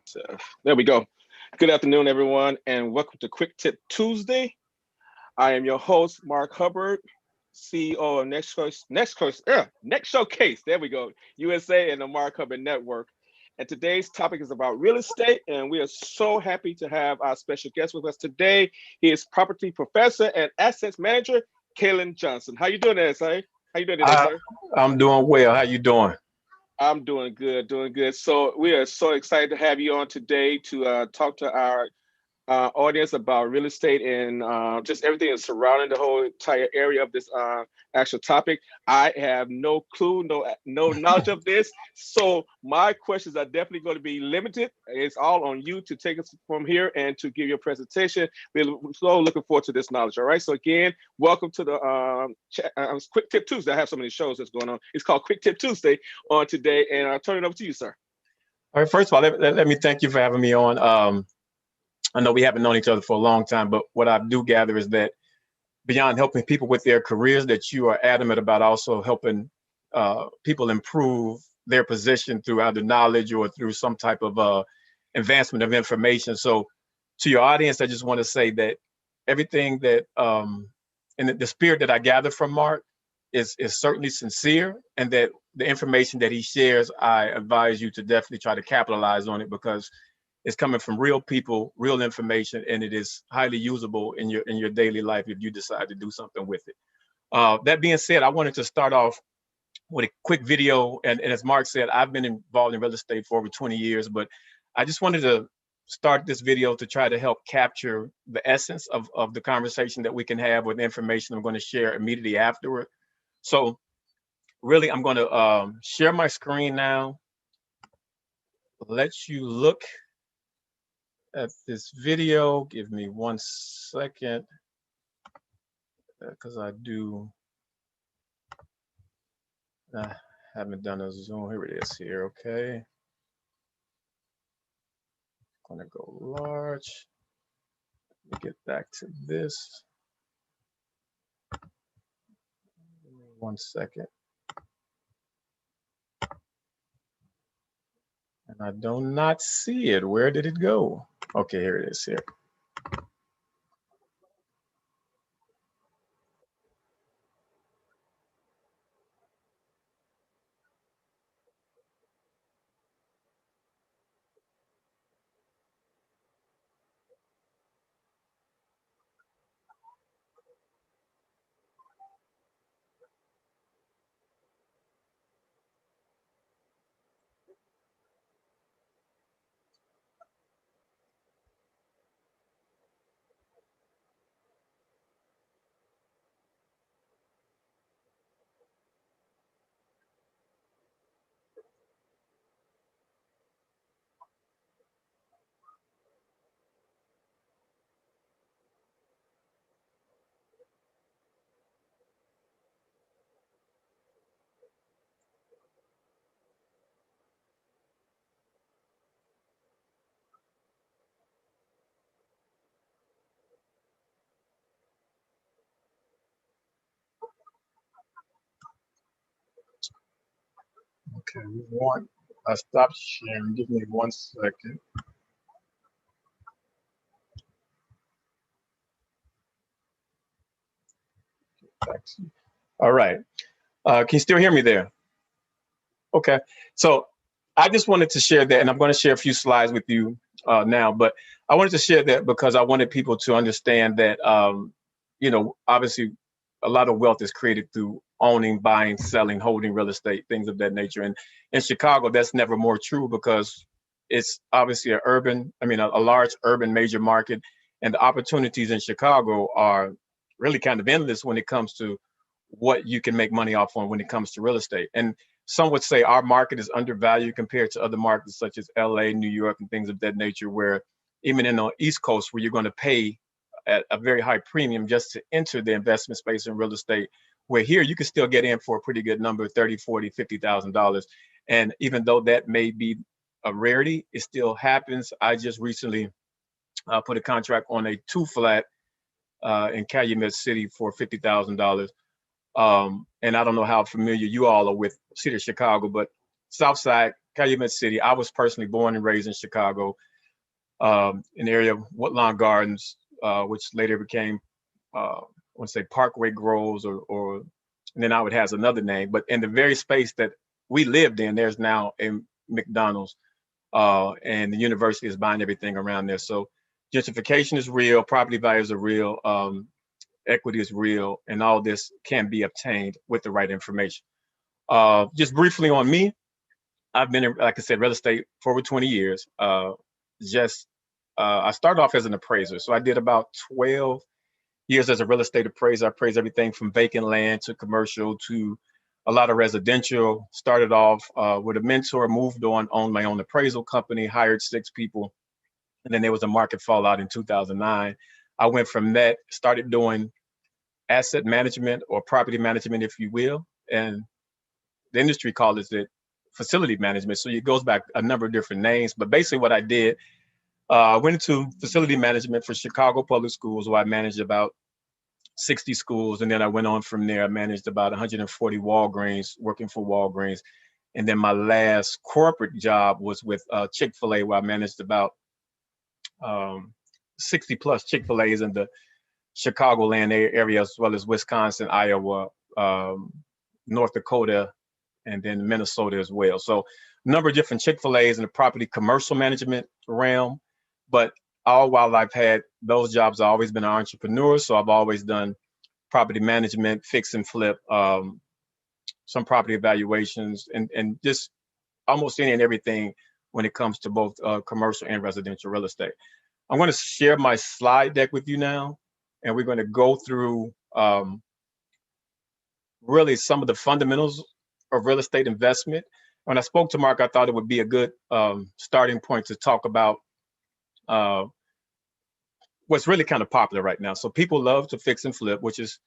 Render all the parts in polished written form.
So, there we go. Good afternoon, everyone, and welcome to Quick Tip Tuesday. I am your host, Mark Hubbard, CEO of Next Showcase. There we go, USA and the Mark Hubbard Network. And today's topic is about real estate, and we are so happy to have our special guest with us today. He is property professor and assets manager, Kalum Johnson. How you doing there, sir? How you doing today, I, sir? I'm doing well. How you doing? I'm doing good, doing good. So we are so excited to have you on today to talk to our audience about real estate and just everything that's surrounding the whole entire area of this actual topic. I have no clue, no knowledge of this, so my questions are definitely going to be limited. It's all on you to take us from here and to give your presentation. We're so looking forward to this knowledge. All right. So again, welcome to the Quick Tip Tuesday. I have so many shows that's going on. It's called Quick Tip Tuesday on today, and I'll turn it over to you, sir. All right. First of all, let me thank you for having me on. I know we haven't known each other for a long time, but what I do gather is that beyond helping people with their careers, that you are adamant about also helping people improve their position through either knowledge or through some type of advancement of information. So to your audience, I just want to say that everything that and the spirit that I gather from Mark is certainly sincere, and that the information that he shares, I advise you to definitely try to capitalize on it, because it's coming from real people, real information, and it is highly usable in your daily life if you decide to do something with it. That being said, I wanted to start off with a quick video, and as Mark said, I've been involved in real estate for over 20 years, but I just wanted to start this video to try to help capture the essence of the conversation that we can have with information I'm going to share immediately afterward. So really, I'm going to share my screen now, let you look at this video. Give me 1 second, because I haven't done a zoom. Here it is here. Okay. I'm gonna go large. Let me get back to this. Give me 1 second. And I do not see it. Where did it go? Okay, here it is here. Okay, I stopped sharing. Give me 1 second. All right. Can you still hear me there? Okay. So I just wanted to share that, and I'm going to share a few slides with you now, but I wanted to share that because I wanted people to understand that, obviously a lot of wealth is created through owning, buying, selling, holding real estate, things of that nature. And in Chicago, that's never more true, because it's obviously a large urban major market, and the opportunities in Chicago are really kind of endless when it comes to what you can make money off on when it comes to real estate. And some would say our market is undervalued compared to other markets such as LA, New York, and things of that nature, where even in the East Coast, where you're going to pay at a very high premium just to enter the investment space in real estate, where here you can still get in for a pretty good number, 30, 40, $50,000. And even though that may be a rarity, it still happens. I just recently put a contract on a 2-flat in Calumet City for $50,000. And I don't know how familiar you all are with City of Chicago, but South Side Calumet City. I was personally born and raised in Chicago, in the area of Woodlawn Gardens, which later became, I want to say Parkway Groves, or and then now it has another name. But in the very space that we lived in, there's now a McDonald's, and the university is buying everything around there. So gentrification is real, property values are real, equity is real, and all this can be obtained with the right information. Just briefly on me, I've been in, like I said, real estate for over 20 years. Just I started off as an appraiser, so I did about 12 years as a real estate appraiser. I appraised everything from vacant land to commercial to a lot of residential. Started off with a mentor, moved on, owned my own appraisal company, hired 6 people, and then there was a market fallout in 2009. I went from that, started doing asset management or property management, if you will, and the industry calls it facility management. So it goes back a number of different names, but basically what I did, I went into facility management for Chicago Public Schools, where I managed about 60 schools. And then I went on from there. I managed about 140 Walgreens, working for Walgreens. And then my last corporate job was with Chick-fil-A, where I managed about 60 plus Chick-fil-A's in the Chicagoland area, as well as Wisconsin, Iowa, North Dakota, and then Minnesota as well. So a number of different Chick-fil-A's in the property commercial management realm. But all while I've had those jobs, I've always been an entrepreneur. So I've always done property management, fix and flip, some property evaluations, and just almost any and everything when it comes to both commercial and residential real estate. I'm going to share my slide deck with you now, and we're going to go through really some of the fundamentals of real estate investment. When I spoke to Mark, I thought it would be a good starting point to talk about what's really kind of popular right now. So people love to fix and flip, which is,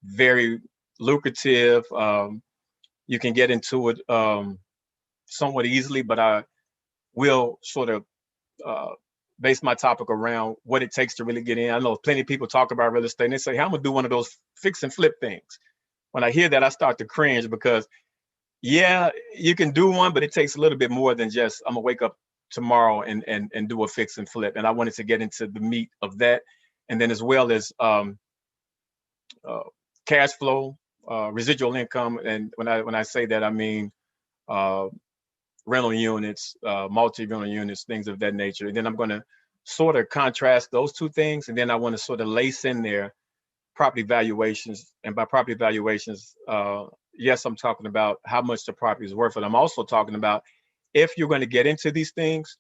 very lucrative. You can get into it somewhat easily, but I will sort of base my topic around what it takes to really get in. I know plenty of people talk about real estate and they say, hey, I'm gonna do one of those fix and flip things. When I hear that, I start to cringe because, yeah, you can do one, but it takes a little bit more than just, I'm gonna wake up tomorrow and do a fix and flip. And I wanted to get into the meat of that. And then as well as cash flow, residual income. And when I say that, I mean rental units, multi-rental units, things of that nature. And then I'm going to sort of contrast those two things. And then I want to sort of lace in there property valuations. And by property valuations, yes, I'm talking about how much the property is worth. But I'm also talking about if you're going to get into these things,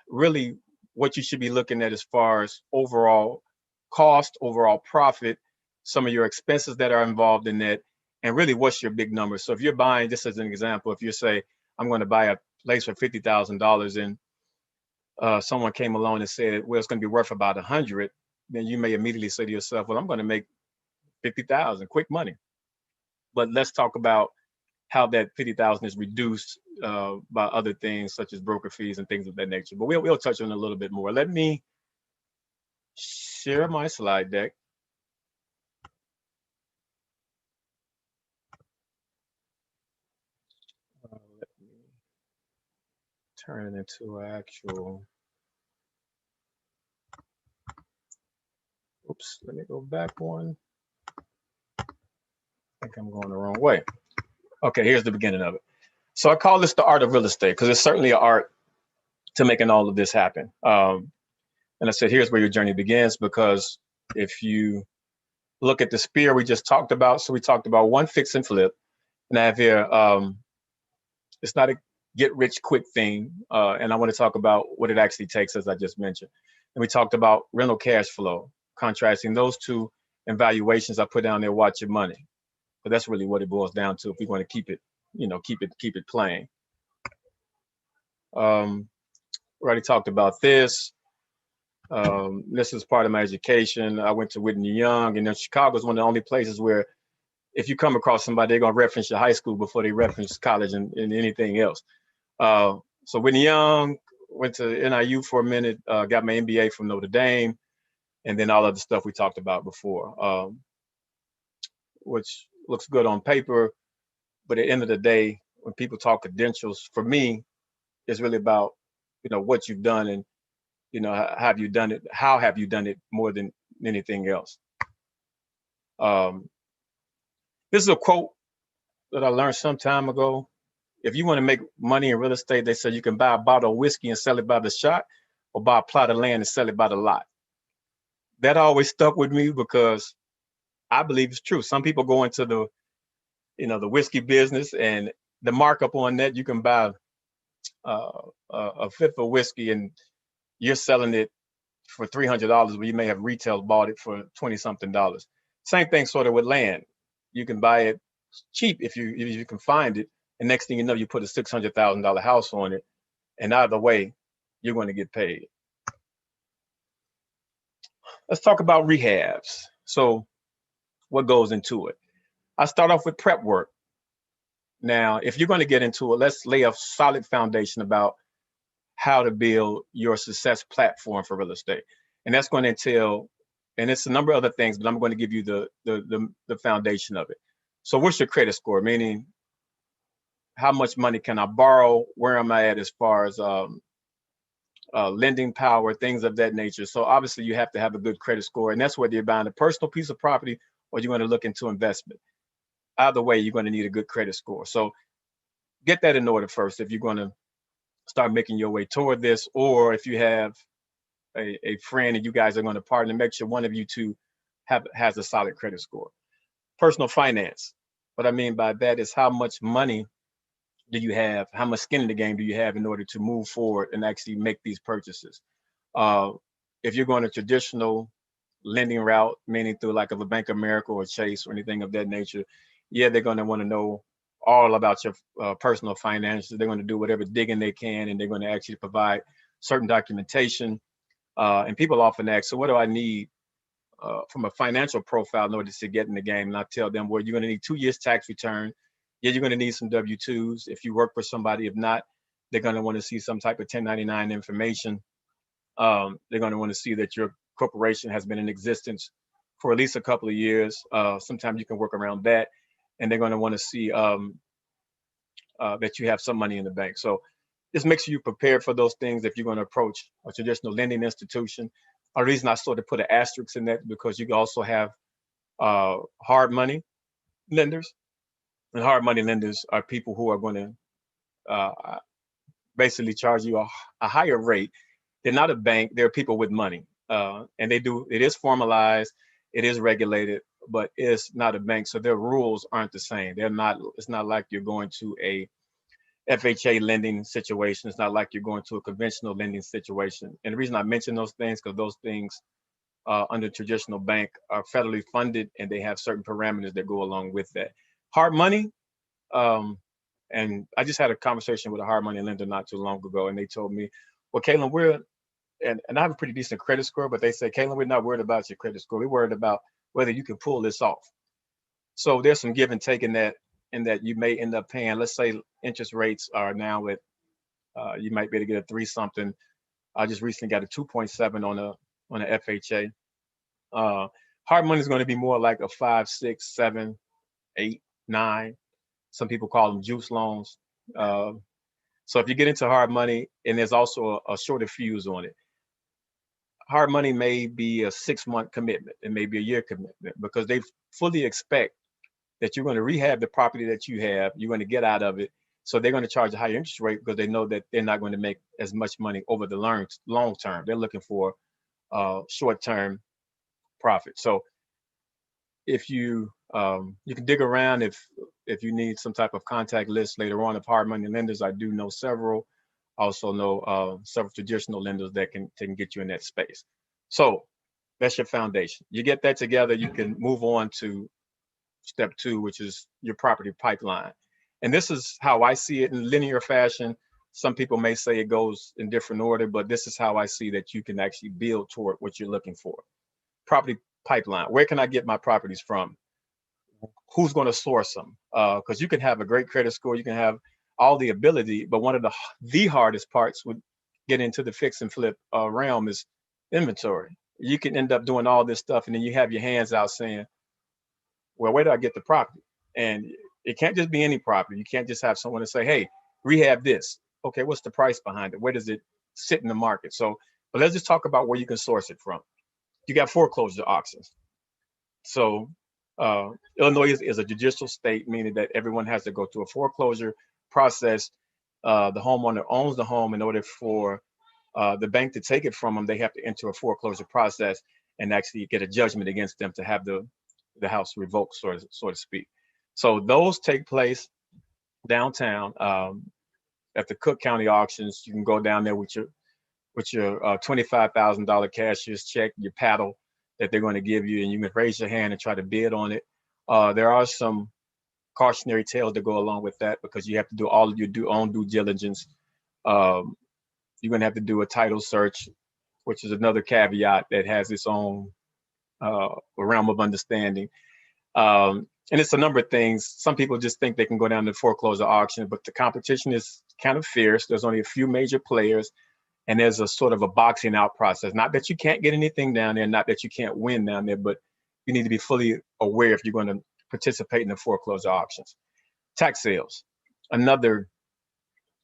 really what you should be looking at as far as overall cost, overall profit, some of your expenses that are involved in that, and really what's your big number. So if you're buying, just as an example, if you say, I'm going to buy a place for $50,000 and someone came along and said, well, it's going to be worth about 100, then you may immediately say to yourself, well, I'm going to make 50,000, quick money. But let's talk about how that 50,000 is reduced by other things such as broker fees and things of that nature. But we'll touch on it a little bit more. Let me share my slide deck. Let me turn it into actual. Oops, let me go back one. I think I'm going the wrong way. Okay, here's the beginning of it. So I call this the art of real estate because it's certainly an art to making all of this happen. And I said, here's where your journey begins, because if you look at the spear we just talked about, so we talked about one fix and flip, and I have here, it's not a get rich quick thing. And I want to talk about what it actually takes, as I just mentioned. And we talked about rental cash flow, contrasting those two, and valuations. I put down there, watch your money. But that's really what it boils down to if we want to keep it, keep it plain. We already talked about this. This is part of my education. I went to Whitney Young, and then Chicago is one of the only places where if you come across somebody, they're going to reference your high school before they reference college and anything else. So Whitney Young, went to NIU for a minute, got my MBA from Notre Dame, and then all of the stuff we talked about before, which looks good on paper. But at the end of the day, when people talk credentials, for me, it's really about, what you've done and, have you done it? How have you done it more than anything else? Um, this is a quote that I learned some time ago. If you want to make money in real estate, they say you can buy a bottle of whiskey and sell it by the shot, or buy a plot of land and sell it by the lot. That always stuck with me because I believe it's true. Some people go into the whiskey business, and the markup on that, you can buy a fifth of whiskey and you're selling it for $300, but you may have retail bought it for 20 something dollars. Same thing sort of with land. You can buy it cheap if you can find it, and next thing you know, you put a $600,000 house on it, and either way, you're going to get paid. Let's talk about rehabs. So, what goes into it? I start off with prep work. Now, if you're going to get into it, let's lay a solid foundation about how to build your success platform for real estate, and that's going to entail, and it's a number of other things, but I'm going to give you the foundation of it. So, what's your credit score? Meaning, how much money can I borrow? Where am I at as far as lending power, things of that nature. So obviously you have to have a good credit score, and that's whether you're buying a personal piece of property or you're going to look into investment. Either way, you're going to need a good credit score. So get that in order first if you're going to start making your way toward this, or if you have a friend and you guys are going to partner, make sure one of you two has a solid credit score. Personal finance. What I mean by that is how much money do you have? How much skin in the game do you have in order to move forward and actually make these purchases? Uh, if you're going a traditional lending route, meaning through like of a Bank of America or Chase or anything of that nature, yeah, they're going to want to know all about your personal finances. They're going to do whatever digging they can, and they're going to actually provide certain documentation. And people often ask, so what do I need from a financial profile in order to get in the game? And I tell them, well, you're going to need 2 years tax return. Yeah, you're going to need some W-2s if you work for somebody. If not, they're going to want to see some type of 1099 information. They're going to want to see that your corporation has been in existence for at least a couple of years. Sometimes you can work around that. And they're going to want to see that you have some money in the bank. So this makes you prepared for those things if you're going to approach a traditional lending institution. The reason I sort of put an asterisk in that because you can also have hard money lenders. And hard money lenders are people who are going to basically charge you a higher rate. They're not a bank. They're people with money. And it is formalized, it is regulated, but it's not a bank. So their rules aren't the same. It's not like you're going to a FHA lending situation. It's not like you're going to a conventional lending situation. And the reason I mention those things, because those things under traditional bank are federally funded, and they have certain parameters that go along with that. Hard money, and I just had a conversation with a hard money lender not too long ago, and they told me, well, Kalum, and I have a pretty decent credit score, but they said, Kalum, we're not worried about your credit score. We're worried about whether you can pull this off. So there's some give and take in that you may end up paying, let's say interest rates are now at, you might be able to get a 3 something. I just recently got a 2.7 on a FHA. Hard money is going to be more like a 5, 6, 7, 8, 9. Some people call them juice loans. So if you get into hard money, and there's also a shorter fuse on it, hard money may be a 6-month commitment. It may be a year commitment because they fully expect that you're going to rehab the property that you have. You're going to get out of it. So they're going to charge a higher interest rate because they know that they're not going to make as much money over the long term. They're looking for short term profit. So if you can dig around if you need some type of contact list later on of hard money lenders. I do know several. I also know several traditional lenders that can get you in that space. So that's your foundation. You get that together, you can move on to step 2, which is your property pipeline. And this is how I see it in linear fashion. Some people may say it goes in different order, but this is how I see that you can actually build toward what you're looking for. Property pipeline. Where can I get my properties from? Who's going to source them? Because you can have a great credit score, you can have all the ability, but one of the hardest parts with getting into the fix and flip realm is inventory. You can end up doing all this stuff, and then you have your hands out saying, well, where do I get the property? And It can't just be any property. You can't just have someone to say, hey, rehab this. Okay, what's the price behind it? Where does it sit in the market? So, but let's just talk about where you can source it from. You got foreclosure auctions. So Illinois is a judicial state, meaning that everyone has to go through a foreclosure process. The homeowner owns the home. In order for the bank to take it from them, they have to enter a foreclosure process and actually get a judgment against them to have the house revoked, so to speak. So those take place downtown at the Cook County auctions. You can go down there with your $25,000 cashier's check, your paddle that they're going to give you, and you can raise your hand and try to bid on it. There are some cautionary tales that go along with that because you have to do all of your own due diligence. Um, you're going to have to do a title search, which is another caveat that has its own realm of understanding. And it's a number of things. Some people just think they can go down to the foreclosure auction, but the competition is kind of fierce. There's only a few major players, and there's a sort of a boxing out process. Not that you can't get anything down there, not that you can't win down there, but you need to be fully aware if you're going to participate in the foreclosure auctions. Tax sales, another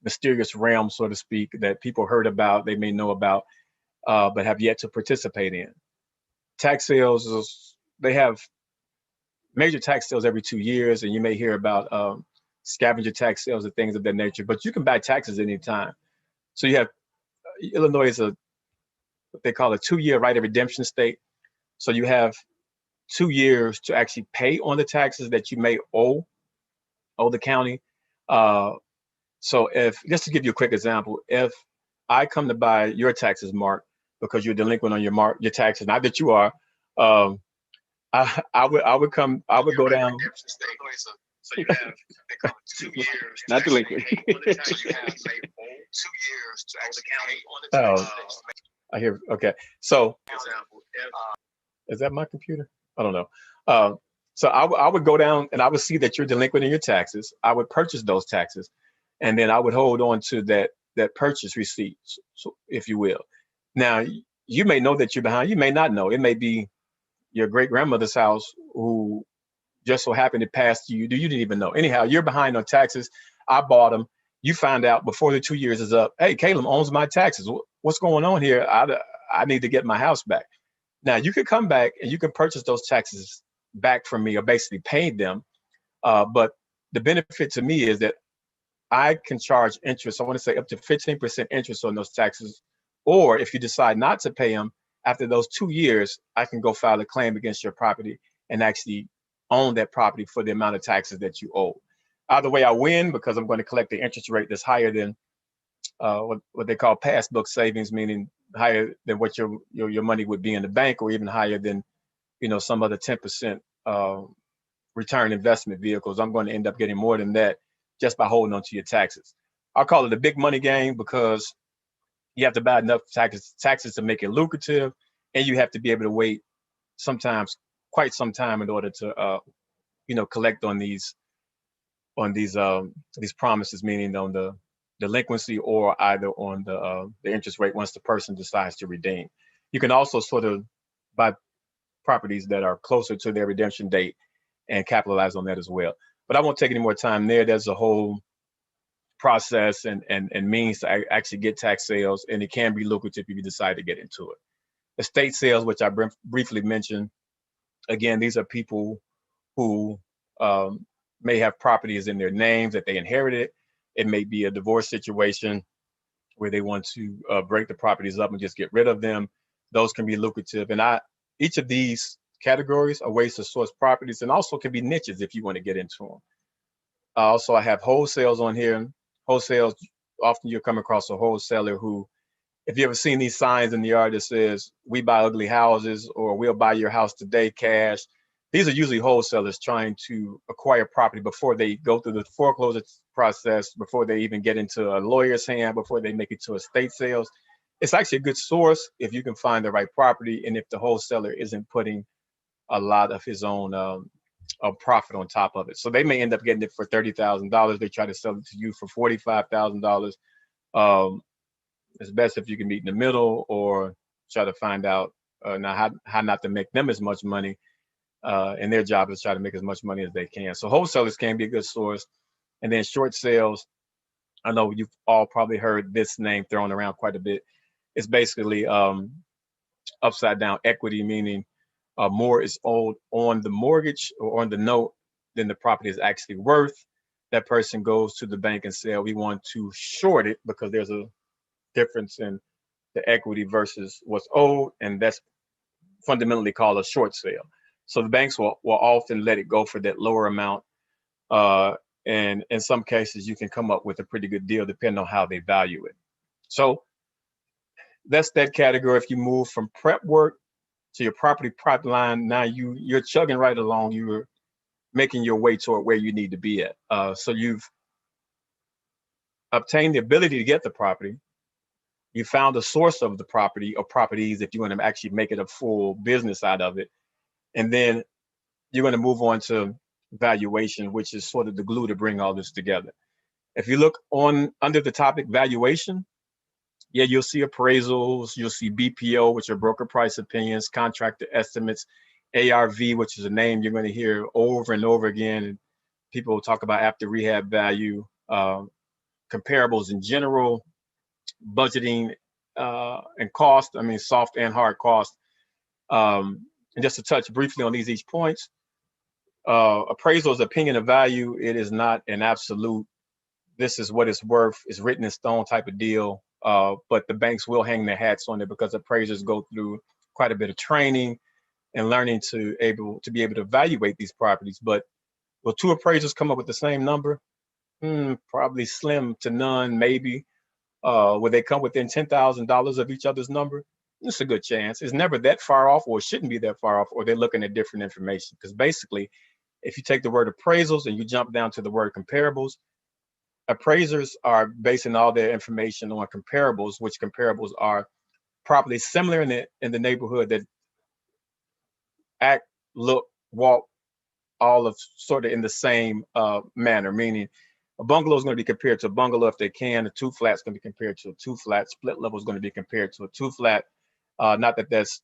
mysterious realm, so to speak, that people heard about, they may know about, but have yet to participate in. Tax sales, they have major tax sales every 2 years, and you may hear about scavenger tax sales and things of that nature, but you can buy taxes anytime. So you have Illinois is what they call a 2-year right of redemption state. So you have 2 years to actually pay on the taxes that you may owe the county. Uh, so if, just to give you a quick example, if I come to buy your taxes, Mark, because you're delinquent on your taxes, not that you are, um, I would go down. So you have, they call it 2 years. Not delinquent. So you have 2 years to actually pay on the taxes. I hear. Okay. So, is that my computer? I don't know. Uh, so I would go down and I would see that you're delinquent in your taxes. I would purchase those taxes, and then I would hold on to that purchase receipt, so, if you will. Now, you may know that you're behind. You may not know. It may be your great grandmother's house who just so happened to pass to you. You didn't even know. Anyhow, you're behind on taxes. I bought them. You find out before the 2 years is up. Hey, Kalum owns my taxes. What's going on here? I need to get my house back. Now you can come back and you can purchase those taxes back from me, or basically pay them. But the benefit to me is that I can charge interest. I want to say up to 15% interest on those taxes. Or if you decide not to pay them after those 2 years, I can go file a claim against your property and actually own that property for the amount of taxes that you owe. Either way, I win because I'm going to collect the interest rate that's higher than what they call passbook savings, meaning higher than what your money would be in the bank, or even higher than some other 10% return investment vehicles. I'm going to end up getting more than that just by holding on to your taxes. I'll call it a big money game because you have to buy enough taxes to make it lucrative, and you have to be able to wait sometimes quite some time in order to collect on these promises, meaning on the delinquency or either on the interest rate once the person decides to redeem. You can also sort of buy properties that are closer to their redemption date and capitalize on that as well. But I won't take any more time there. There's a whole process and means to actually get tax sales, and it can be lucrative if you decide to get into it. Estate sales, which I briefly mentioned, again, these are people who may have properties in their names that they inherited. It may be a divorce situation where they want to break the properties up and just get rid of them. Those can be lucrative. And each of these categories are ways to source properties, and also can be niches if you want to get into them. Also, I have wholesales on here. Wholesales, often you'll come across a wholesaler who, if you ever seen these signs in the yard that says, "We buy ugly houses," or "We'll buy your house today cash," these are usually wholesalers trying to acquire property before they go through the foreclosure process, before they even get into a lawyer's hand, before they make it to estate sales. It's actually a good source if you can find the right property, and if the wholesaler isn't putting a lot of his own profit on top of it. So they may end up getting it for $30,000. They try to sell it to you for $45,000. It's best if you can meet in the middle, or try to find out now how not to make them as much money. and their job is to try to make as much money as they can. So wholesalers can be a good source. And then short sales, I know you've all probably heard this name thrown around quite a bit. It's basically upside down equity, meaning more is owed on the mortgage or on the note than the property is actually worth. That person goes to the bank and say, we want to short it because there's a difference in the equity versus what's owed, and that's fundamentally called a short sale. So the banks will often let it go for that lower amount. Uh, and in some cases, you can come up with a pretty good deal depending on how they value it. So that's that category. If you move from prep work to your property pipeline, now you're chugging right along. You're making your way toward where you need to be at. So you've obtained the ability to get the property. You found the source of the property or properties if you want to actually make it a full business out of it. And then you're going to move on to valuation, which is sort of the glue to bring all this together. If you look on under the topic valuation, yeah, you'll see appraisals, you'll see BPO, which are broker price opinions, contractor estimates, ARV, which is a name you're going to hear over and over again. And people talk about after rehab value, comparables in general, budgeting and cost. I mean, soft and hard cost. And just to touch briefly on each points, appraisal is opinion of value. It is not an absolute, this is what it's worth, it's written in stone type of deal. But the banks will hang their hats on it because appraisers go through quite a bit of training and learning to be able to evaluate these properties. But will two appraisers come up with the same number? Probably slim to none, maybe. Will they come within $10,000 of each other's number? It's a good chance. It's never that far off, or it shouldn't be that far off, or they're looking at different information. Because basically, if you take the word appraisals and you jump down to the word comparables, appraisers are basing all their information on comparables, which comparables are properly similar in the neighborhood that act, look, walk, all of sort of in the same manner, meaning a bungalow is going to be compared to a bungalow if they can. A two flat is going to be compared to a two flat. Split level is going to be compared to a two flat. Not that that's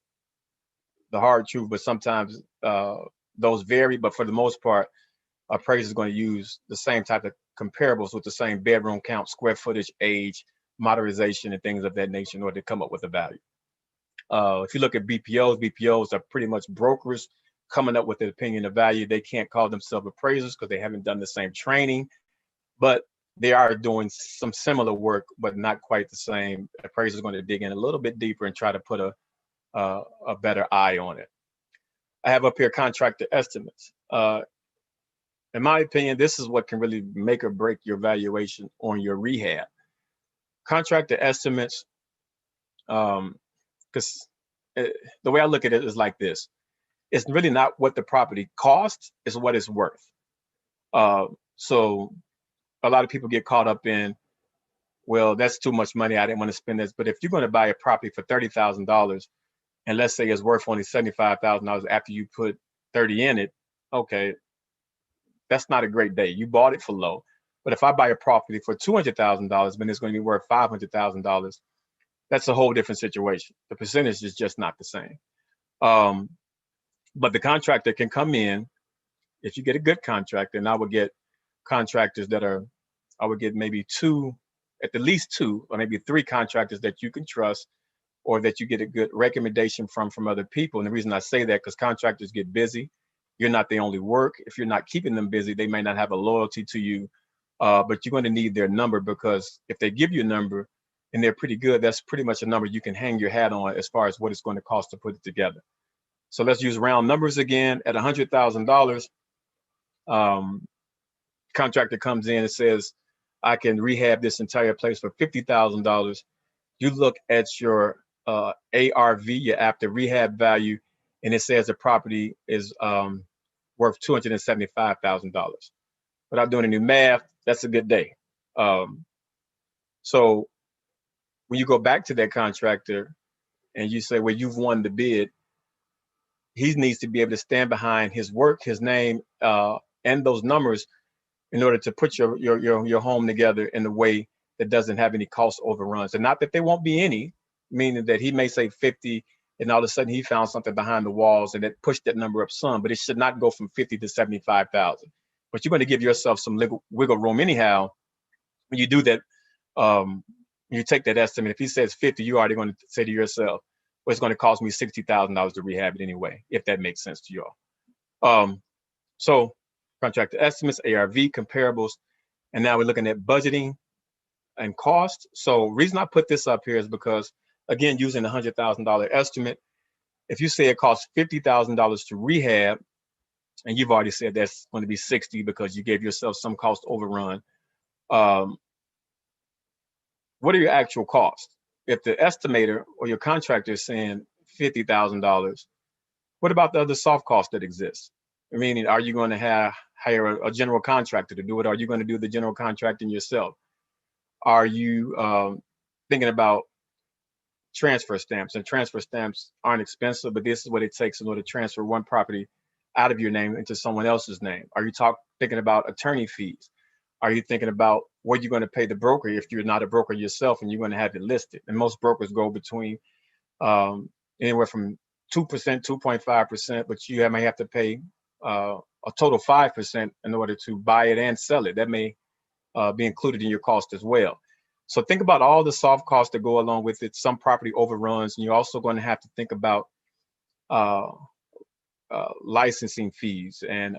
the hard truth, but sometimes those vary. But for the most part, appraisers is going to use the same type of comparables with the same bedroom count, square footage, age, modernization, and things of that nature in order to come up with a value. If you look at BPOs are pretty much brokers coming up with an opinion of value. They can't call themselves appraisers because they haven't done the same training, but they are doing some similar work, but not quite the same. Appraisers are going to dig in a little bit deeper and try to put a better eye on it. I have up here contractor estimates. In my opinion, this is what can really make or break your valuation on your rehab. Contractor estimates, because the way I look at it is like this. It's really not what the property costs, it's what it's worth. So a lot of people get caught up in, well, that's too much money, I didn't want to spend this. But if you're going to buy a property for $30,000, and let's say it's worth only $75,000 after you put 30 in it, okay, that's not a great day. You bought it for low. But if I buy a property for $200,000, then it's going to be worth $500,000. That's a whole different situation. The percentage is just not the same. But the contractor can come in, if you get a good contractor, and I would get contractors I would get maybe two, at the least two, or maybe three contractors that you can trust, or that you get a good recommendation from other people. And the reason I say that, because contractors get busy. You're not the only work. If you're not keeping them busy, they may not have a loyalty to you, but you're going to need their number, because if they give you a number and they're pretty good, that's pretty much a number you can hang your hat on as far as what it's going to cost to put it together. So let's use round numbers again. At $100,000, contractor comes in and says, I can rehab this entire place for $50,000. You look at your ARV, your after rehab value, and it says the property is worth $275,000. Without doing any math, that's a good day. So when you go back to that contractor and you say, well, you've won the bid, he needs to be able to stand behind his work, his name, and those numbers in order to put your home together in a way that doesn't have any cost overruns. And not that there won't be any, meaning that he may say 50, and all of a sudden he found something behind the walls and it pushed that number up some, but it should not go from 50 to 75,000. But you're going to give yourself some wiggle room anyhow when you do that. Um, you take that estimate. If he says 50, you're already going to say to yourself, well, it's going to cost me $60,000 to rehab it anyway, if that makes sense to y'all. So contractor estimates, ARV comparables, and now we're looking at budgeting and cost. So reason I put this up here is because, again, using a $100,000 estimate, if you say it costs $50,000 to rehab, and you've already said that's going to be 60 because you gave yourself some cost overrun, um, what are your actual costs? If the estimator or your contractor is saying $50,000, what about the other soft costs that exist? Meaning, are you going to hire a general contractor to do it? Are you going to do the general contracting yourself? Are you thinking about transfer stamps? And transfer stamps aren't expensive, but this is what it takes in order to transfer one property out of your name into someone else's name. Are you thinking about attorney fees? Are you thinking about what you're going to pay the broker if you're not a broker yourself and you're going to have it listed? And most brokers go between anywhere from 2%, 2.5%, but you may have to pay a total 5% in order to buy it and sell it. That may be included in your cost as well. So think about all the soft costs that go along with it. Some property overruns, and you're also going to have to think about uh, licensing fees and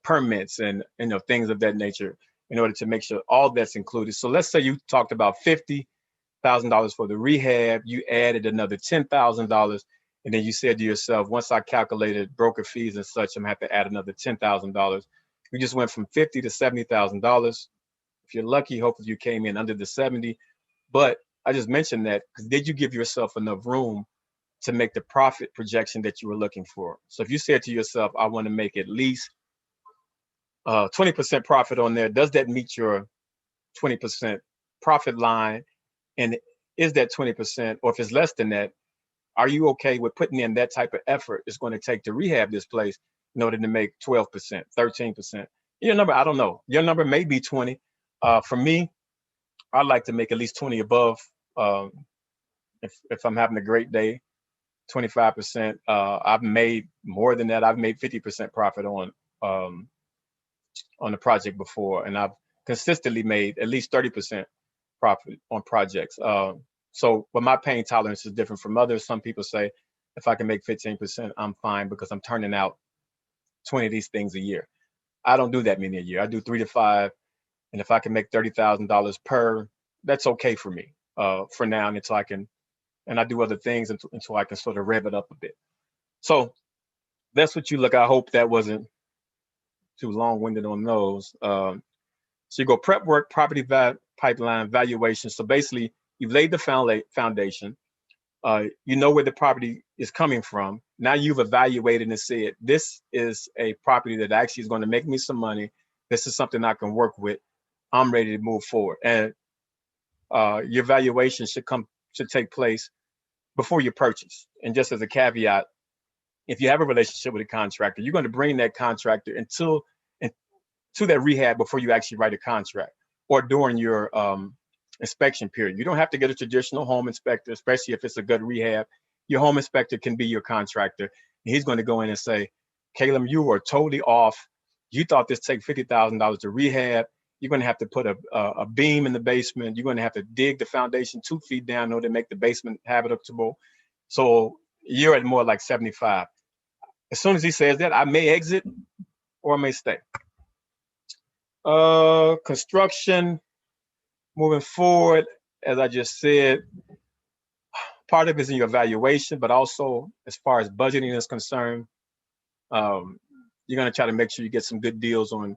permits and things of that nature in order to make sure all that's included. So let's say you talked about $50,000 for the rehab, you added another $10,000, and then you said to yourself, once I calculated broker fees and such, I'm gonna have to add another $10,000. You just went from $50,000 to $70,000. If you're lucky, hopefully you came in under the 70. But I just mentioned that because did you give yourself enough room to make the profit projection that you were looking for? So if you said to yourself, I want to make at least 20% profit on there, does that meet your 20% profit line? And is that 20%, or if it's less than that, are you okay with putting in that type of effort it's going to take to rehab this place in order to make 12%, 13%? Your number, I don't know. Your number may be 20. For me, I'd like to make at least 20 above. Um, if I'm having a great day, 25%. I've made more than that. I've made 50% profit um, on the project before, and I've consistently made at least 30% profit on projects. But my pain tolerance is different from others. Some people say if I can make 15%, I'm fine because I'm turning out 20 of these things a year. I don't do that many a year. I do 3 to 5, and if I can make $30,000 per, that's okay for me for now until I can, and I do other things until I can sort of rev it up a bit. So that's what you look. I hope that wasn't too long-winded on those. So you go prep work, property pipeline, valuation. So basically, you've laid the foundation. You know where the property is coming from. Now you've evaluated and said, this is a property that actually is going to make me some money. This is something I can work with. I'm ready to move forward. And your valuation should take place before you purchase. And just as a caveat, if you have a relationship with a contractor, you're going to bring that contractor to that rehab before you actually write a contract or during your inspection period. You don't have to get a traditional home inspector, especially if it's a good rehab. Your home inspector can be your contractor. And he's going to go in and say, Kalum, you were totally off. You thought this take $50,000 to rehab. You're going to have to put a beam in the basement. You're going to have to dig the foundation 2 feet down in order to make the basement habitable. So you're at more like 75. As soon as he says that, I may exit or I may stay. Construction, moving forward, as I just said, part of it is in your evaluation, but also as far as budgeting is concerned, you're going to try to make sure you get some good deals on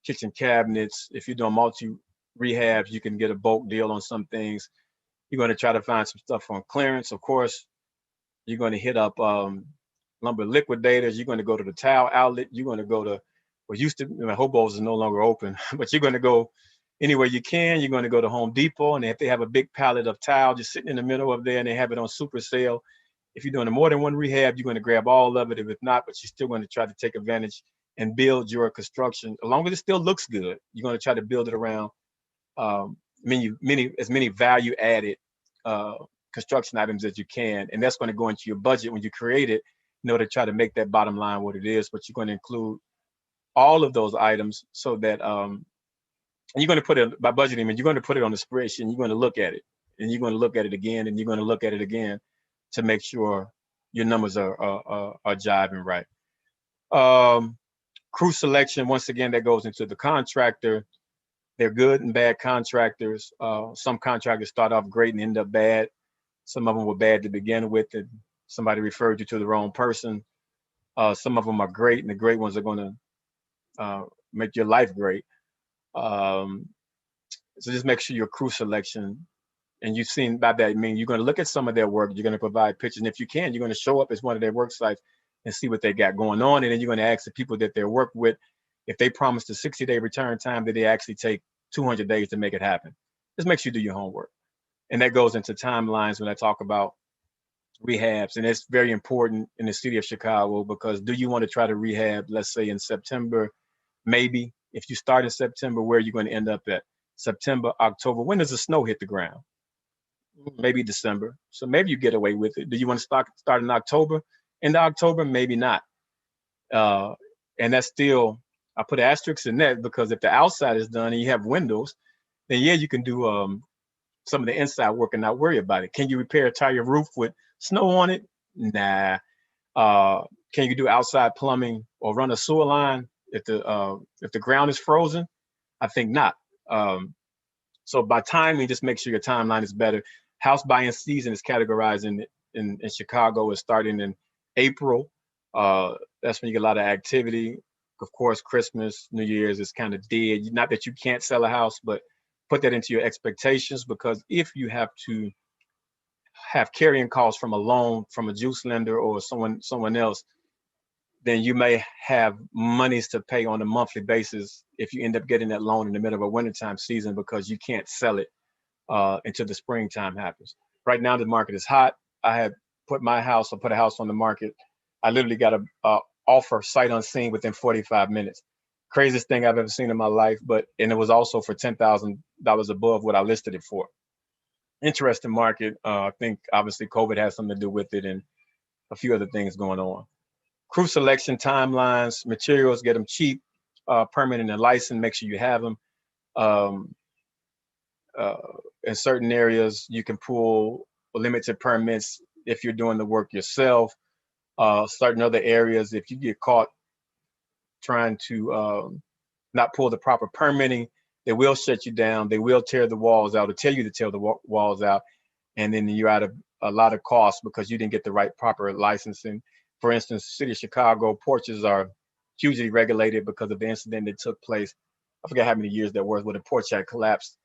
kitchen cabinets. If you're doing multi rehabs, you can get a bulk deal on some things. You're going to try to find some stuff on clearance. Of course, you're going to hit up lumber liquidators. You're going to go to the tile outlet. You're going to go to what used to, Hobos is no longer open, but you're going to go anywhere you can. You're going to go to Home Depot, and if they have a big pallet of tile just sitting in the middle of there and they have it on super sale, if you're doing more than one rehab, you're going to grab all of it. If not, but you're still going to try to take advantage and build your construction. As long as it still looks good, you're going to try to build it around as many value added construction items as you can. And that's going to go into your budget when you create it in order to try to make that bottom line what it is. But you're going to include all of those items so that and you're going to put it by budgeting, and you're going to put it on the spreadsheet, and you're going to look at it, and you're going to look at it again, and you're going to look at it again to make sure your numbers are jiving right. Crew selection, once again, that goes into the contractor. They're good and bad contractors. Some contractors start off great and end up bad. Some of them were bad to begin with, and somebody referred you to the wrong person. Some of them are great, and the great ones are going to make your life great. Um, so just make sure your crew selection, and you've seen by that, I mean, you're going to look at some of their work, you're going to provide pictures, and if you can, you're going to show up as one of their work sites and see what they got going on, and then you're going to ask the people that they're worked with, if they promised a 60-day return time, did they actually take 200 days to make it happen? Just make sure you do your homework. And that goes into timelines when I talk about rehabs, and it's very important in the city of Chicago, because do you want to try to rehab, let's say in September? Maybe. If you start in September, where are you going to end up at? September, October. When does the snow hit the ground? Maybe December. So maybe you get away with it. Do you want to start in October? In October, maybe not. Uh, and that's still, I put asterisks in that, because if the outside is done and you have windows, then yeah, you can do some of the inside work and not worry about it. Can you repair a tire roof with snow on it? Nah. Uh, can you do outside plumbing or run a sewer line if the ground is frozen? I think not. So by timing, just make sure your timeline is better. House buying season is categorized in Chicago is starting in April. That's when you get a lot of activity. Of course, Christmas, New Year's is kind of dead. Not that you can't sell a house, but put that into your expectations, because if you have to have carrying costs from a loan from a juice lender or someone else, then you may have monies to pay on a monthly basis if you end up getting that loan in the middle of a wintertime season, because you can't sell it until the springtime happens. Right now, the market is hot. I had put a house on the market. I literally got a offer sight unseen within 45 minutes. Craziest thing I've ever seen in my life, and it was also for $10,000 above what I listed it for. Interesting market. I think obviously COVID has something to do with it, and a few other things going on. Crew selection, timelines, materials, get them cheap, permanent and licensed, make sure you have them. Um, uh, in certain areas, you can pull limited permits if you're doing the work yourself. Certain other areas, if you get caught trying to not pull the proper permitting, they will shut you down. They will tear the walls out or tell you to tear the walls out. And then you're out of a lot of costs because you didn't get the right proper licensing. For instance, the city of Chicago, porches are hugely regulated because of the incident that took place. I forget how many years that was, where the porch had collapsed.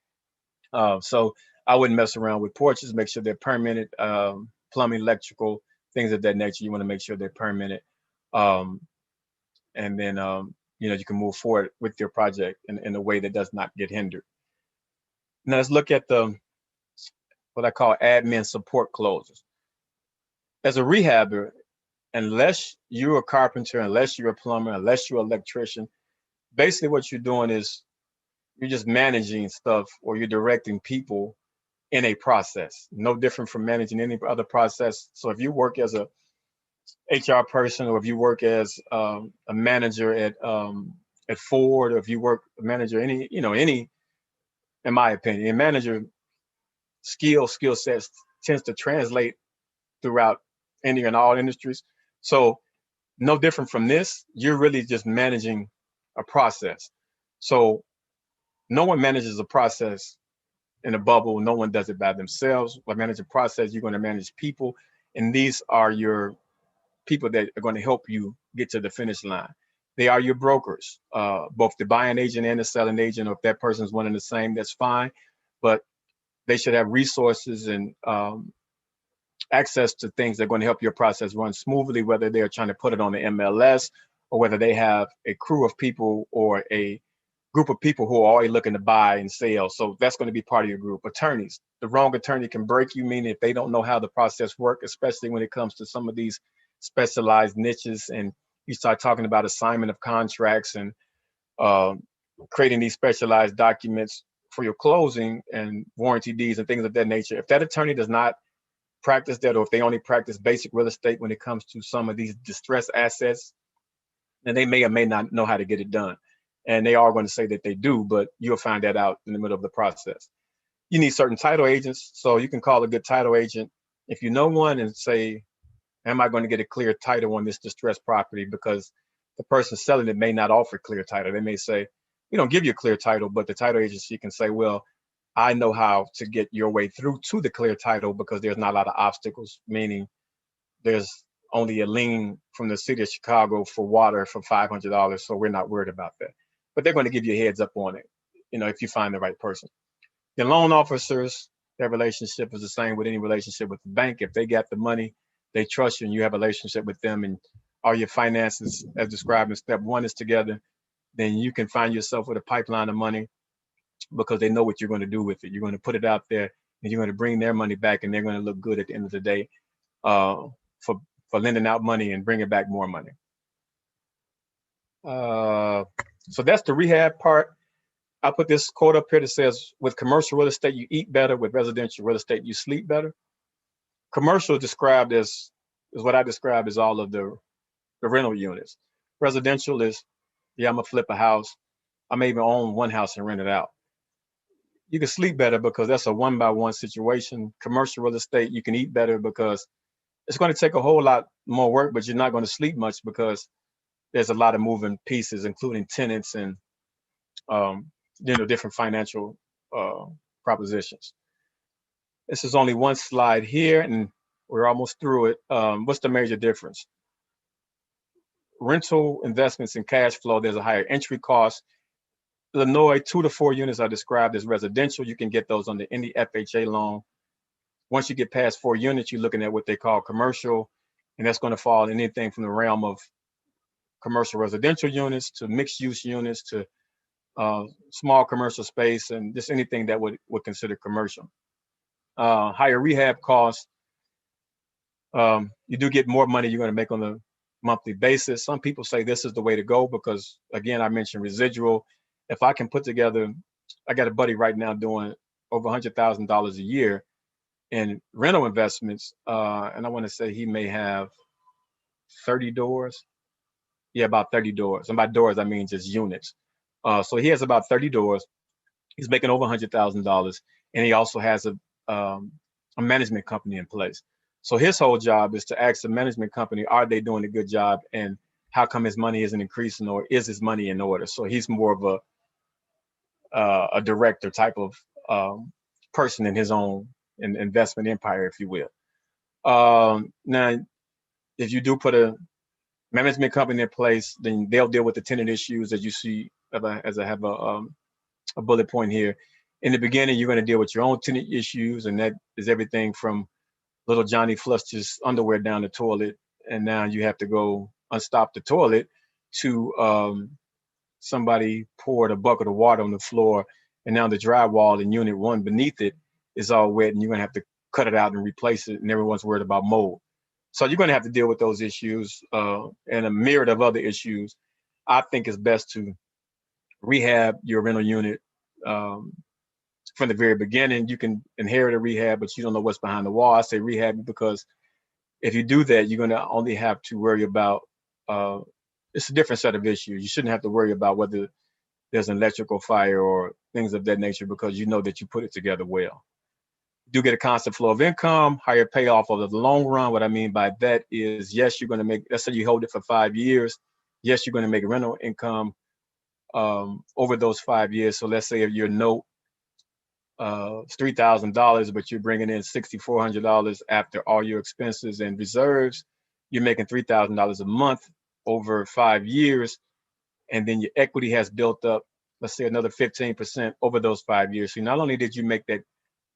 So I wouldn't mess around with porches. Make sure they're permitted, plumbing, electrical, things of that nature. You want to make sure they're permitted. Um, and then, you can move forward with your project in a way that does not get hindered. Now let's look at what I call admin support clauses. As a rehabber, unless you're a carpenter, unless you're a plumber, unless you're an electrician, basically what you're doing is you're just managing stuff, or you're directing people in a process, no different from managing any other process. So if you work as a HR person, or if you work as a manager at Ford, or if you work a manager any, in my opinion, a manager skill sets tends to translate throughout any and all industries. So no different from this, you're really just managing a process. So no one manages a process in a bubble. No one does it by themselves. By managing process, you're going to manage people, and these are your people that are going to help you get to the finish line. They are your brokers, both the buying agent and the selling agent. Or if that person's one and the same, that's fine. But they should have resources and access to things that are going to help your process run smoothly, whether they're trying to put it on the MLS, or whether they have a crew of people or a group of people who are already looking to buy and sell. So that's going to be part of your group. Attorneys, the wrong attorney can break you, meaning if they don't know how the process works, especially when it comes to some of these specialized niches, and you start talking about assignment of contracts and um, creating these specialized documents for your closing and warranty deeds and things of that nature. If that attorney does not practice that, or if they only practice basic real estate when it comes to some of these distressed assets, then they may or may not know how to get it done. And they are going to say that they do, but you'll find that out in the middle of the process. You need certain title agents, so you can call a good title agent if you know one and say, am I going to get a clear title on this distressed property? Because the person selling it may not offer clear title. They may say, we don't give you a clear title, but the title agency can say, well, I know how to get your way through to the clear title because there's not a lot of obstacles, meaning there's only a lien from the city of Chicago for water for $500, so we're not worried about that. But they're going to give you a heads up on it, if you find the right person. The loan officers, their relationship is the same with any relationship with the bank. If they got the money, they trust you and you have a relationship with them, and all your finances, as described in step one, is together, then you can find yourself with a pipeline of money because they know what you're going to do with it. You're going to put it out there and you're going to bring their money back, and they're going to look good at the end of the day uh, for, for lending out money and bringing back more money. So that's the rehab part. I put this quote up here that says, with commercial real estate, you eat better. With residential real estate, you sleep better. Commercial described as is what I describe as all of the rental units. Residential is, yeah, I'm gonna flip a house. I may even own one house and rent it out. You can sleep better because that's a one by one situation. Commercial real estate, you can eat better because it's going to take a whole lot more work, but you're not going to sleep much because there's a lot of moving pieces, including tenants and um, different financial uh, propositions. This is only one slide here, and we're almost through it. What's the major difference? Rental investments and cash flow, there's a higher entry cost. Illinois, 2 to 4 units are described as residential. You can get those under any FHA loan. Once you get past 4 units, you're looking at what they call commercial, and that's going to fall in anything from the realm of commercial residential units to mixed use units to small commercial space, and just anything that would consider commercial. Higher rehab costs. You do get more money you're going to make on a monthly basis. Some people say this is the way to go because, again, I mentioned residual. If I can put together, I got a buddy right now doing over $100,000 a year in rental investments, and I want to say he may have 30 doors. Yeah, about 30 doors. And by doors, I mean just units. So he has about 30 doors. He's making over $100,000, and he also has a management company in place. So his whole job is to ask the management company, are they doing a good job, and how come his money isn't increasing, or is his money in order? So he's more of a director type of person in his own investment empire, if you will. Now, if you do put a management company in place, then they'll deal with the tenant issues as you see, as I have a bullet point here. In the beginning, you're going to deal with your own tenant issues, and that is everything from little Johnny flushed his underwear down the toilet, and now you have to go unstop the toilet, to somebody poured a bucket of water on the floor, and now the drywall in unit one beneath it is all wet, and you're going to have to cut it out and replace it, and everyone's worried about mold. So you're going to have to deal with those issues and a myriad of other issues. I think it's best to rehab your rental unit um, from the very beginning. You can inherit a rehab, but you don't know what's behind the wall. I say rehab because if you do that, you're going to only have to worry about uh, it's a different set of issues. You shouldn't have to worry about whether there's an electrical fire or things of that nature because you know that you put it together well. You do get a constant flow of income, higher payoff over the long run. What I mean by that is, yes, you're going to make, let's say you hold it for 5 years. Yes, you're going to make rental income over those 5 years. So let's say if your note $3,000, but you're bringing in $6,400 after all your expenses and reserves, you're making $3,000 a month over 5 years, and then your equity has built up, let's say another 15% over those 5 years. So not only did you make that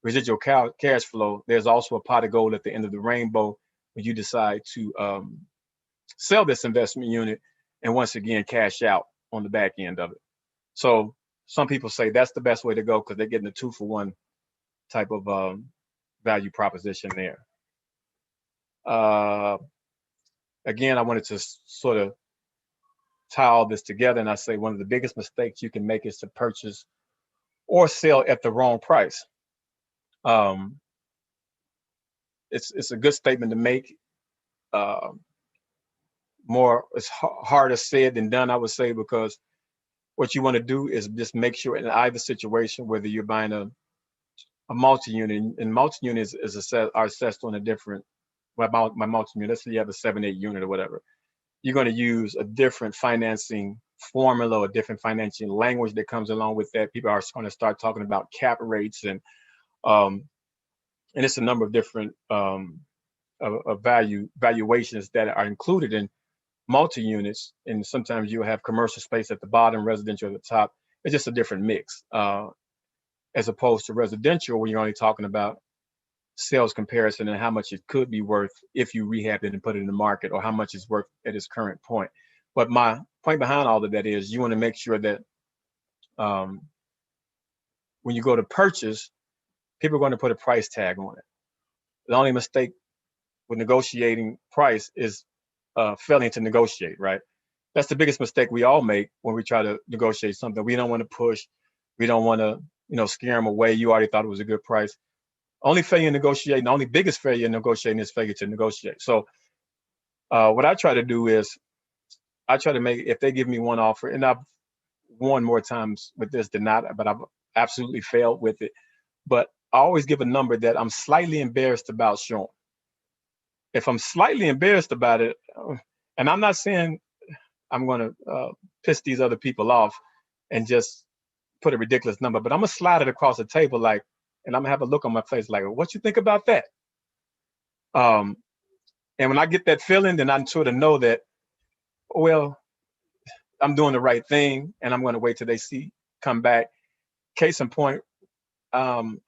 residual cash flow, there's also a pot of gold at the end of the rainbow when you decide to sell this investment unit and once again cash out on the back end of it. So some people say that's the best way to go because they're getting a 2-for-1 type of value proposition there. Uh, Again, I wanted to sort of tie all this together, and I say one of the biggest mistakes you can make is to purchase or sell at the wrong price. Um, it's a good statement to make. Uh, More, it's harder said than done, I would say, because what you want to do is just make sure in either situation, whether you're buying a multi-unit, and multi-unit is assessed, are assessed on a different, my multi-unit, let's say you have a 7-8 unit or whatever, you're going to use a different financing formula or different financing language that comes along with that. People are going to start talking about cap rates um, and it's a number of different of valuations that are included in multi-units, and sometimes you'll have commercial space at the bottom, residential at the top. It's just a different mix, as opposed to residential, where you're only talking about sales comparison and how much it could be worth if you rehab it and put it in the market, or how much it's worth at its current point. But my point behind all of that is you want to make sure that um, when you go to purchase, people are going to put a price tag on it. The only mistake with negotiating price is failing to negotiate, right? That's the biggest mistake we all make when we try to negotiate something. We don't want to push. We don't want to, scare them away. You already thought it was a good price. Only failure in negotiating, the only biggest failure in negotiating is failure to negotiate. So what I try to do is I try to make, if they give me one offer, and I've won more times with this than not, but I've absolutely failed with it. But I always give a number that I'm slightly embarrassed about showing. If I'm slightly embarrassed about it, and I'm not saying I'm going to piss these other people off and just put a ridiculous number, but I'm gonna slide it across the table, like, and I'm gonna have a look on my face like, what you think about that? Um, and when I get that feeling, then I'm sort of know that, well, I'm doing the right thing, and I'm gonna wait till they see come back. Case in point,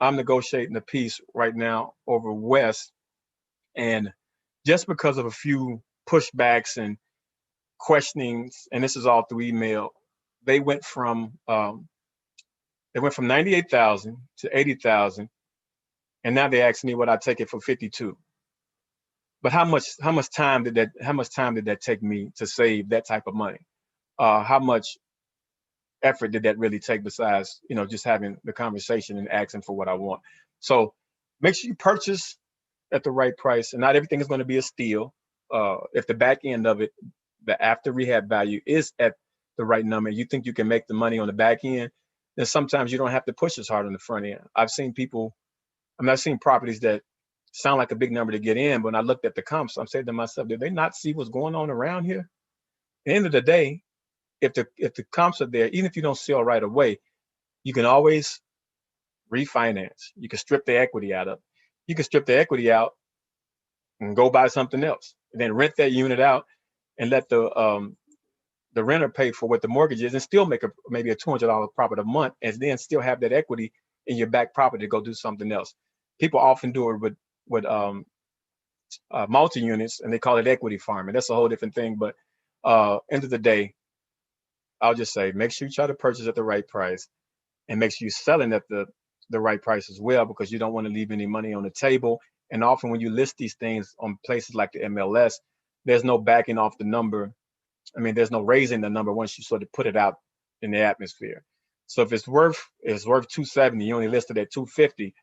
I'm negotiating a piece right now over West, and just because of a few pushbacks and questionings, and this is all through email, they went from 98,000 to 80,000, and now they ask me what I take it for 52. But how much time did that take me to save that type of money? How much effort did that really take besides just having the conversation and asking for what I want? So make sure you purchase at the right price, and not everything is going to be a steal. If the back end of it, the after rehab value is at the right number, you think you can make the money on the back end, then sometimes you don't have to push as hard on the front end. I've seen properties that sound like a big number to get in, but when I looked at the comps, I'm saying to myself, did they not see what's going on around here? At the end of the day, if the comps are there, even if you don't sell right away, you can always refinance. You can strip the equity out of it. You can strip the equity out and go buy something else, and then rent that unit out and let the renter pay for what the mortgage is, and still make maybe a $200 profit a month, and then still have that equity in your back property to go do something else. People often do it with multi units, and they call it equity farming. That's a whole different thing. But end of the day, I'll just say make sure you try to purchase at the right price, and make sure you're selling at the right price as well, because you don't want to leave any money on the table. And often when you list these things on places like the MLS, there's no backing off the number. I mean, there's no raising the number once you sort of put it out in the atmosphere. So if it's worth 270, you only listed at 250,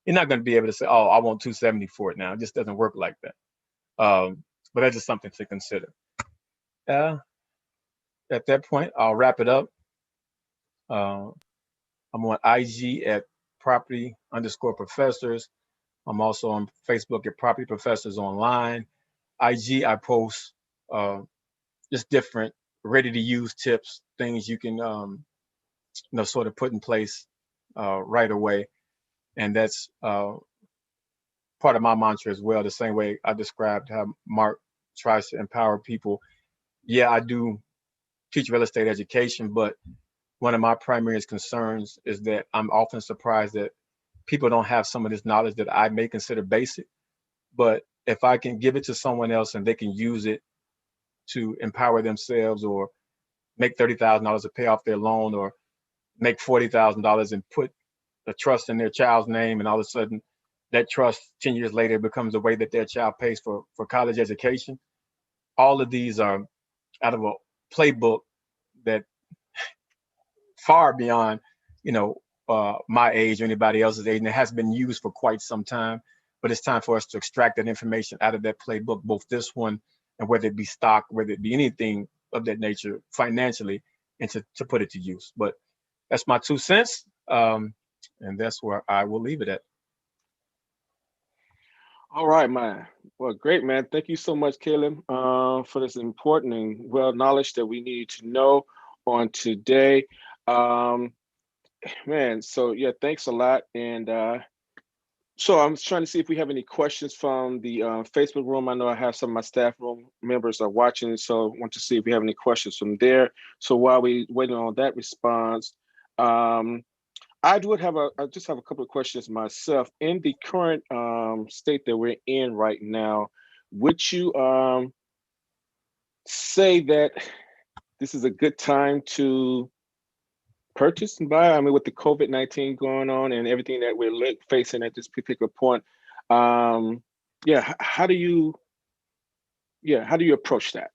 you're not going to be able to say, oh, I want 270 for it now. It just doesn't work like that. But that's just something to consider. Uh, at that point, I'll wrap it up. Uh, I'm on IG at property_professors. I'm also on Facebook at Property Professors Online. IG, I post just different ready to use tips, things you can sort of put in place right away. And that's part of my mantra as well. The same way I described how Mark tries to empower people. Yeah, I do teach real estate education, but one of my primary concerns is that I'm often surprised that people don't have some of this knowledge that I may consider basic. But if I can give it to someone else and they can use it to empower themselves, or make $30,000 to pay off their loan, or make $40,000 and put a trust in their child's name, and all of a sudden that trust 10 years later becomes the way that their child pays for college education. All of these are out of a playbook that far beyond, my age or anybody else's age, and it has been used for quite some time. but it's time for us to extract that information out of that playbook, both this one and whether it be stock, whether it be anything of that nature financially, and to put it to use. But that's my 2 cents. And that's where I will leave it at. All right, man. Well, great, man. Thank you so much, Caleb, for this important and well knowledge that we need to know on today. Um, Man, so yeah, thanks a lot. And so I'm trying to see if we have any questions from the Facebook room. I know I have some of my staff room members are watching, so I want to see if we have any questions from there. So while we waiting on that response, um, I just have a couple of questions myself. In the current state that we're in right now, would you say that this is a good time to purchase and buy? I mean, with the COVID-19 going on and everything that we're facing at this particular point, um, yeah, how do you approach that?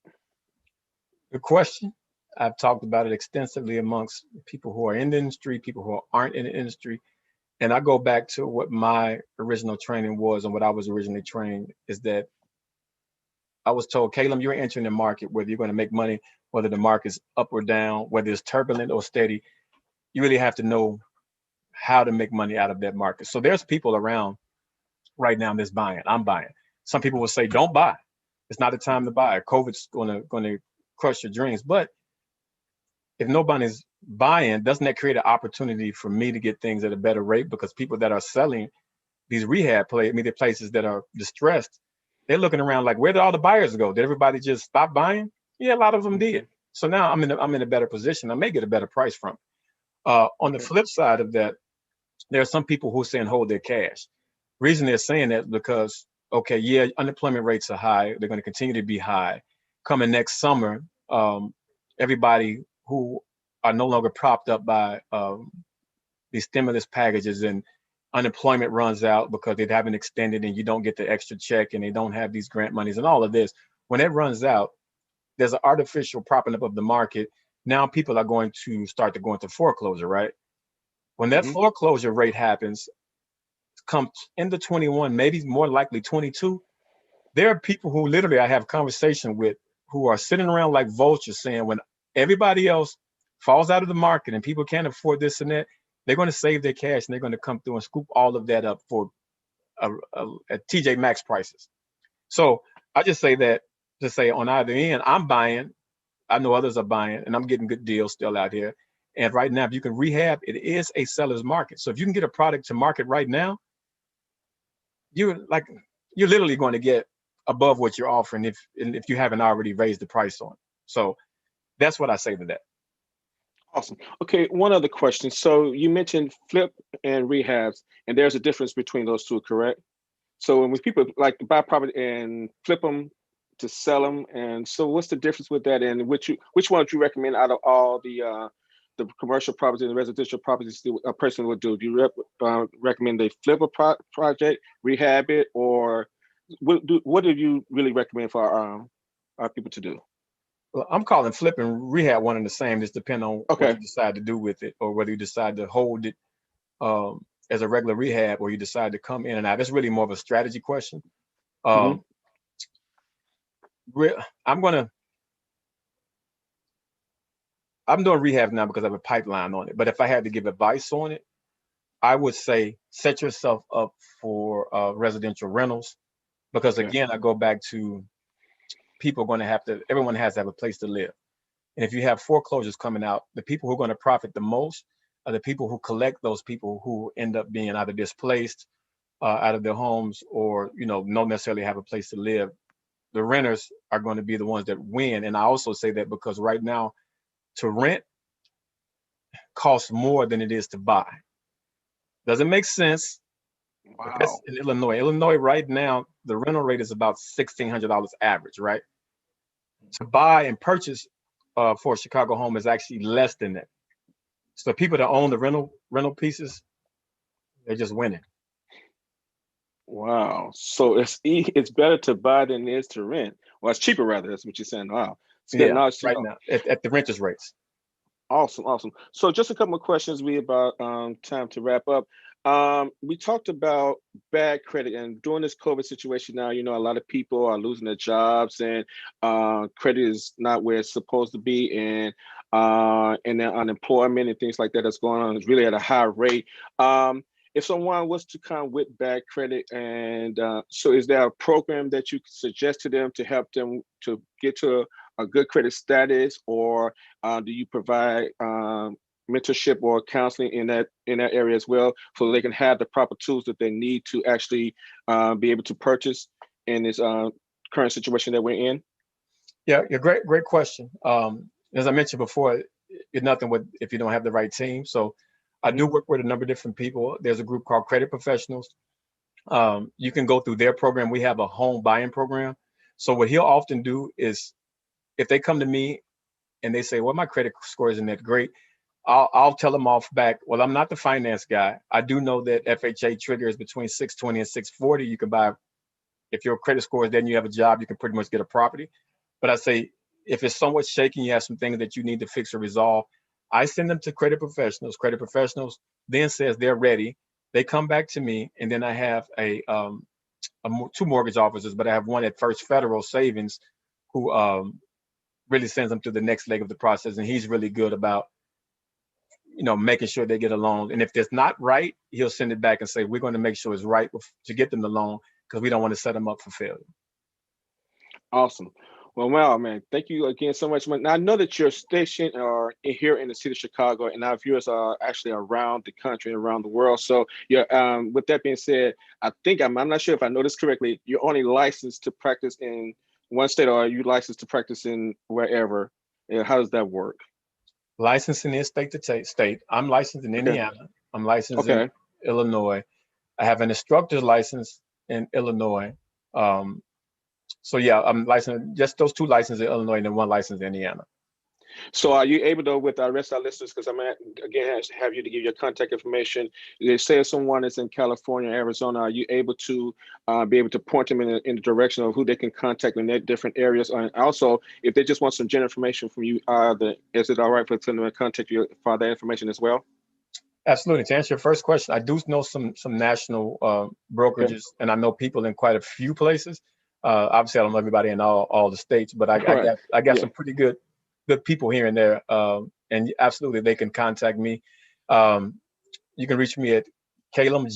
Good question. I've talked about it extensively amongst people who are in the industry, people who aren't in the industry. And I go back to what my original training was and what I was originally trained is that I was told, Calum, you're entering the market, whether you're going to make money, whether the market's up or down, whether it's turbulent or steady, you really have to know how to make money out of that market. So there's people around right now that's buying. I'm buying. Some people will say, don't buy. It's not the time to buy. COVID's gonna crush your dreams. But if nobody's buying, doesn't that create an opportunity for me to get things at a better rate? Because people that are selling these the places that are distressed, they're looking around like, where did all the buyers go? Did everybody just stop buying? Yeah, a lot of them Okay. did. So now I'm in a better position. I may get a better price from it. On the Okay. flip side of that, there are some people who are saying hold their cash. Reason they're saying that because okay, yeah, unemployment rates are high. They're going to continue to be high. Coming next summer, everybody who are no longer propped up by these stimulus packages and unemployment runs out because they haven't extended and you don't get the extra check and they don't have these grant monies and all of this. When it runs out, there's an artificial propping up of the market. Now people are going to start to go into foreclosure, right? When that Hmm. foreclosure rate happens, comes into 21, maybe more likely 22, there are people who literally I have conversation with who are sitting around like vultures saying when everybody else falls out of the market and people can't afford this and that, they're going to save their cash and they're going to come through and scoop all of that up for a TJ Maxx prices. So I just say that to say on either end, I'm buying. I know others are buying, and I'm getting good deals still out here. And right now, if you can rehab, it is a seller's market. So if you can get a product to market right now, you're like you're literally going to get above what you're offering if you haven't already raised the price on it. So that's what I say to that. Awesome. Okay, one other question. So you mentioned flip and rehabs, and there's a difference between those two, correct? So when people like to buy property and flip them to sell them, and so what's the difference with that? And which one would you recommend out of all the commercial properties and residential properties that a person would do? Do you recommend they flip a project, rehab it, or what do you really recommend for our people to do? Well, I'm calling flip and rehab one and the same. Just depend on what Okay. you decide to do with it, or whether you decide to hold it as a regular rehab, or you decide to come in and out. It's really more of a strategy question. Hmm. Um, re- I'm gonna I'm doing rehab now because I have a pipeline on it. But if I had to give advice on it, I would say set yourself up for residential rentals because Okay. again, I go back to people are going to have to. Everyone has to have a place to live, and if you have foreclosures coming out, the people who are going to profit the most are the people who collect those people who end up being either displaced out of their homes or don't necessarily have a place to live. The renters are going to be the ones that win, and I also say that because right now to rent costs more than it is to buy. Doesn't make sense, but that's Wow. in Illinois. Illinois right now, the rental rate is about $1,600 average, right? To buy and purchase for a Chicago home is actually less than that. So people that own the rental pieces, they're just winning. Wow. So it's better to buy than it is to rent. Well, it's cheaper rather. That's what you're saying. Wow. It's good Yeah, knowledge to right know. now at the renters rates. Awesome, awesome. So just a couple of questions. We about time to wrap up. We talked about bad credit, and during this COVID situation now, a lot of people are losing their jobs, and credit is not where it's supposed to be, and their unemployment and things like that that's going on is really at a high rate. Um, if someone was to come with bad credit, and so is there a program that you could suggest to them to help them to get to a good credit status, or do you provide mentorship or counseling in that area as well, so they can have the proper tools that they need to actually be able to purchase in this current situation that we're in? Yeah, great question. As I mentioned before, it's nothing with if you don't have the right team. So I Hmm. do work with a number of different people. There's a group called Credit Professionals. You can go through their program. We have a home buying program. So what he'll often do is if they come to me and they say, well, my credit score isn't that great, I'll tell them off back, well, I'm not the finance guy. I do know that FHA triggers between 620 and 640. You can buy, if your credit score is then you have a job, you can pretty much get a property. But I say, if it's somewhat shaky, you have some things that you need to fix or resolve, I send them to credit professionals. Credit professionals then says they're ready. They come back to me, and then I have two mortgage officers, but I have one at First Federal Savings who really sends them to the next leg of the process, and he's really good about making sure they get a loan. And if it's not right, he'll send it back and say we're going to make sure it's right to get them the loan because we don't want to set them up for failure. Awesome. Well, wow, man, thank you again so much. Now, I know that you're stationed here in the city of Chicago, and our viewers are actually around the country and around the world. So, yeah, with that being said, I think I'm not sure if I know this correctly. You're only licensed to practice in one state, or are you licensed to practice in wherever? Yeah, how does that work? Licensing is state to state. I'm licensed in Okay. Indiana. I'm licensed in Okay. Illinois. I have an instructor's license in Illinois. Um, so yeah, I'm licensed just those two licenses in Illinois and then one license in Indiana. So are you able to, with our rest of our listeners, because I'm at, again have you to give your contact information. They say if someone is in California, Arizona, are you able to be able to point them in the direction of who they can contact in their different areas? And also, if they just want some general information from you, is it all right for them to contact you for that information as well? Absolutely. To answer your first question, I do know some national Okay. brokerages, and I know people in quite a few places. Obviously, I don't know everybody in all the states, but I, All I right. got I got Yeah. some pretty good people here and there, and absolutely they can contact me. Um, you can reach me at Kalum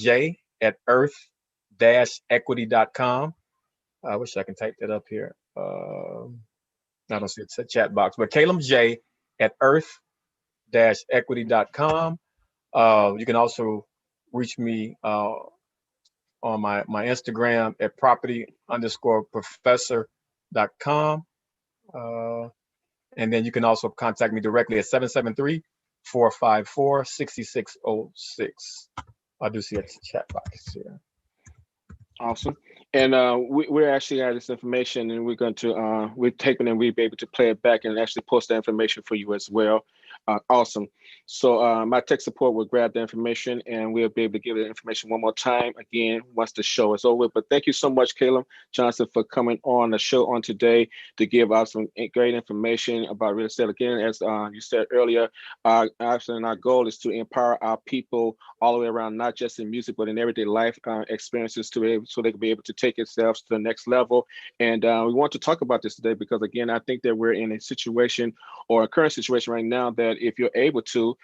at earth-equity.com. I wish I can type that up here. I don't see it's a chat box, but Kalum at earth-equity.com. You can also reach me on my Instagram at property_professor.com. Uh, and then you can also contact me directly at 773-454-6606. I do see a chat box here. Awesome. And we're actually got this information, and we're going to we're taping, and we'll be able to play it back and actually post that information for you as well. Awesome. So my tech support will grab the information, and we'll be able to give the information one more time again once the show is over. But thank you so much, Caleb Johnson, for coming on the show on today to give us some great information about real estate. Again, as you said earlier, actually, our goal is to empower our people all the way around, not just in music, but in everyday life experiences, so they can be able to take themselves to the next level. And we want to talk about this today because, again, I think that we're in a situation or a current situation right now that if you're able to,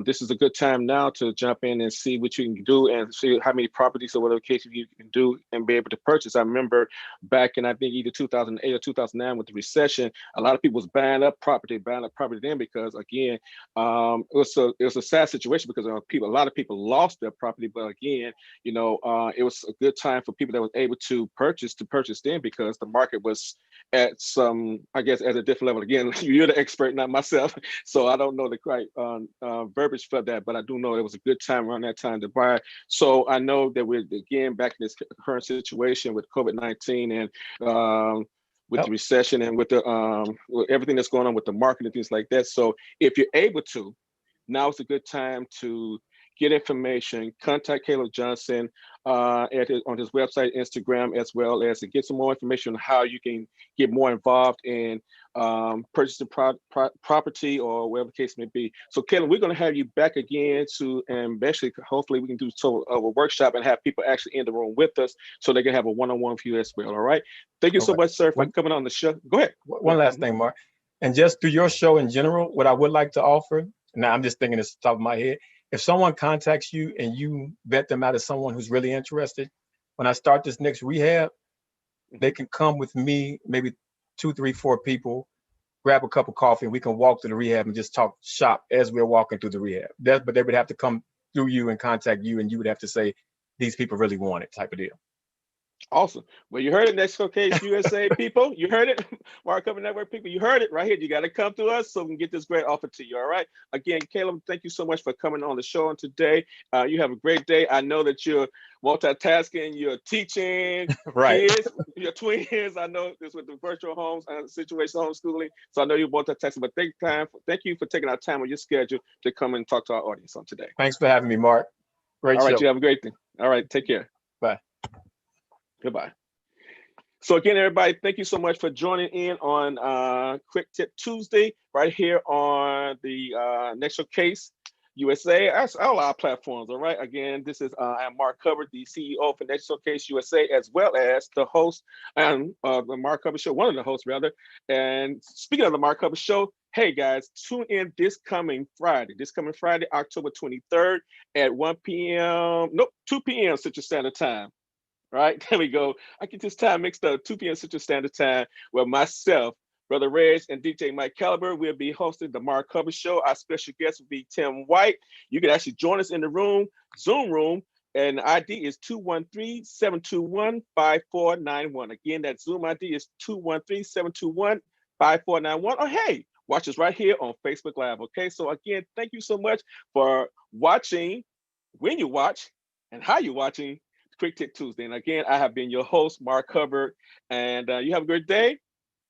this is a good time now to jump in and see what you can do and see how many properties or whatever case you can do and be able to purchase. I remember back in, I think, either 2008 or 2009 with the recession, a lot of people was buying up property then because, again, it was a sad situation because a lot of people lost their property. But again, it was a good time for people that was able to purchase then because the market was at some, I guess, at a different level. Again, you're the expert, not myself, so I don't know the right verbiage for that, but I do know it was a good time around that time to buy. So I know that we're again back in this current situation with COVID-19 and with the Yep. recession and with everything that's going on with the market and things like that. So if you're able to, now is a good time to get information, contact Caleb Johnson on his website, Instagram, as well as to get some more information on how you can get more involved in purchasing property or whatever the case may be. So, Caleb, we're going to have you back again and basically, hopefully, we can do a workshop and have people actually in the room with us so they can have a one-on-one with you as well. All right. Thank you All so right. much, sir, for coming on the show. Go ahead. One last thing, Mark. And just through your show in general, what I would like to offer, now I'm just thinking this off the top of my head, if someone contacts you and you vet them out as someone who's really interested, when I start this next rehab, they can come with me, maybe 2, 3, 4 people, grab a cup of coffee, and we can walk through the rehab and just talk shop as we're walking through the rehab. But they would have to come through you and contact you, and you would have to say, these people really want it, type of deal. Awesome. Well, you heard it, Next Case USA people. You heard it, Mark Cover Network people. You heard it right here. You got to come to us so we can get this great offer to you. All right. Again, Caleb, thank you so much for coming on the show today. You have a great day. I know that you're multitasking. You're teaching Right. kids, your twins. I know this with the virtual homes situation, homeschooling. So I know you're multitasking. But thank you for taking our time on your schedule to come and talk to our audience on today. Thanks for having me, Mark. Great All right. show. You have a great day. All right. Take care. Bye. Goodbye. So again, everybody, thank you so much for joining in on Quick Tip Tuesday right here on the Next Case USA. That's all our platforms, all right? Again, this is I'm Mark Hubbard, the CEO for Next Case USA, as well as the host and the Mark Hubbard Show, one of the hosts rather. And speaking of the Mark Hubbard Show, hey guys, tune in this coming Friday, October 23rd at 1 p.m. Nope, 2 p.m. Central Standard Time. Right, there we go. I get this time mixed up. 2 p.m. Central Standard Time, where myself, Brother Reg, and DJ Mike Caliber will be hosting the Mark Hubbard Show. Our special guest will be Tim White. You can actually join us in the room, Zoom room, and the ID is 213-721-5491. Again, that Zoom ID is 213-721-5491. Oh, hey, watch us right here on Facebook Live. Okay, so again, thank you so much for watching, when you watch, and how you're watching Quick Tip Tuesday. And again, I have been your host, Mark Hubbard, and you have a great day.